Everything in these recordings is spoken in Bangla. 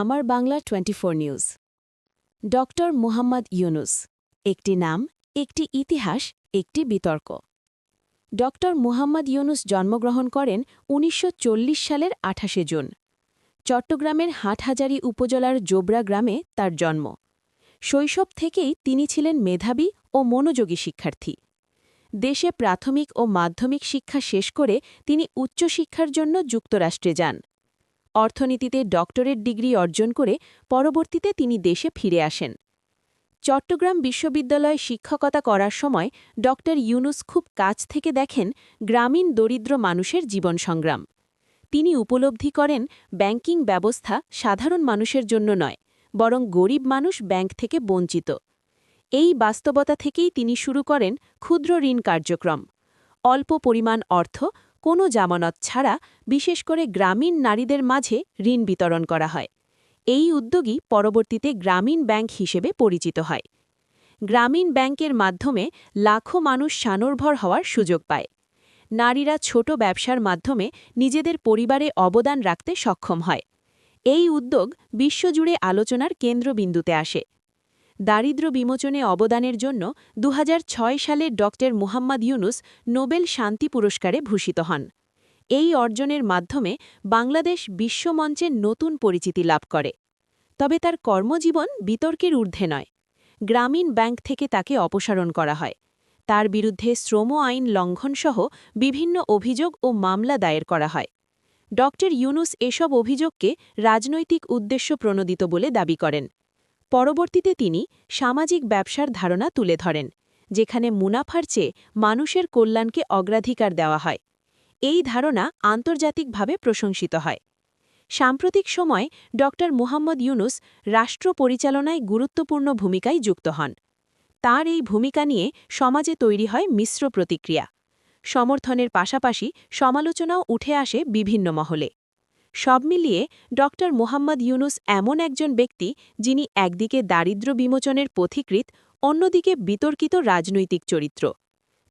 আমার বাংলা 24 নিউজ। ডক্টর মুহাম্মদ ইউনুস, একটি নাম, একটি ইতিহাস, একটি বিতর্ক। ডক্টর মুহাম্মদ ইউনুস জন্মগ্রহণ করেন ১৯৪০ সালের ২৮ জুন। চট্টগ্রামের হাটহাজারী উপজেলার জোবরা গ্রামে তার জন্ম। শৈশব থেকেই তিনি ছিলেন মেধাবী ও মনোযোগী শিক্ষার্থী। দেশে প্রাথমিক ও মাধ্যমিক শিক্ষা শেষ করে তিনি উচ্চশিক্ষার জন্য যুক্তরাষ্ট্রে যান। অর্থনীতিতে ডক্টরেট ডিগ্রি অর্জন করে পরবর্তীতে তিনি দেশে ফিরে আসেন। চট্টগ্রাম বিশ্ববিদ্যালয়ে শিক্ষকতা করার সময় ড ইউনুস খুব কাছ থেকে দেখেন গ্রামীণ দরিদ্র মানুষের জীবন সংগ্রাম। তিনি উপলব্ধি করেন ব্যাংকিং ব্যবস্থা সাধারণ মানুষের জন্য নয়, বরং গরিব মানুষ ব্যাংক থেকে বঞ্চিত। এই বাস্তবতা থেকেই তিনি শুরু করেন ক্ষুদ্র ঋণ কার্যক্রম। অল্প পরিমাণ অর্থ, কোনো জামানত ছাড়া বিশেষ করে গ্রামীণ নারীদের মাঝে ঋণ বিতরণ করা হয়। এই উদ্যোগই পরবর্তীতে গ্রামীণ ব্যাংক হিসেবে পরিচিত হয়। গ্রামীণ ব্যাংকের মাধ্যমে লাখো মানুষ স্বনির্ভর হওয়ার সুযোগ পায়। নারীরা ছোট ব্যবসার মাধ্যমে নিজেদের পরিবারে অবদান রাখতে সক্ষম হয়। এই উদ্যোগ বিশ্বজুড়ে আলোচনার কেন্দ্রবিন্দুতে আসে। দারিদ্র্য বিমোচনে অবদানের জন্য ২০০৬ সালে ড মুহাম্মদ ইউনুস নোবেল শান্তি পুরস্কারে ভূষিত হন। এই অর্জনের মাধ্যমে বাংলাদেশ বিশ্বমঞ্চে নতুন পরিচিতি লাভ করে। তবে তার কর্মজীবন বিতর্কের ঊর্ধ্বে নয়। গ্রামীণ ব্যাংক থেকে তাকে অপসারণ করা হয়। তার বিরুদ্ধে শ্রম আইন লঙ্ঘনসহ বিভিন্ন অভিযোগ ও মামলা দায়ের করা হয়। ড ইউনুস এসব অভিযোগকে রাজনৈতিক উদ্দেশ্য প্রণোদিত বলে দাবি করেন। পরবর্তীতে তিনি সামাজিক ব্যবসার ধারণা তুলে ধরেন, যেখানে মুনাফার চেয়ে মানুষের কল্যাণকে অগ্রাধিকার দেওয়া হয়। এই ধারণা আন্তর্জাতিকভাবে প্রশংসিত হয়। সাম্প্রতিক সময় ড মুহাম্মদ ইউনুস রাষ্ট্র পরিচালনায় গুরুত্বপূর্ণ ভূমিকায় যুক্ত হন। তার এই ভূমিকা নিয়ে সমাজে তৈরি হয় মিশ্র প্রতিক্রিয়া। সমর্থনের পাশাপাশি সমালোচনাও উঠে আসে বিভিন্ন মহলে। সব মিলিয়ে ড মুহাম্মদ ইউনুস এমন একজন ব্যক্তি, যিনি একদিকে দারিদ্র্য বিমোচনের পথিকৃৎ, অন্যদিকে বিতর্কিত রাজনৈতিক চরিত্র।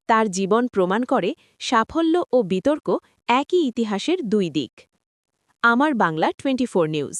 তার জীবন প্রমাণ করে সাফল্য ও বিতর্ক একই ইতিহাসের দুই দিক। আমার বাংলা 24 নিউজ।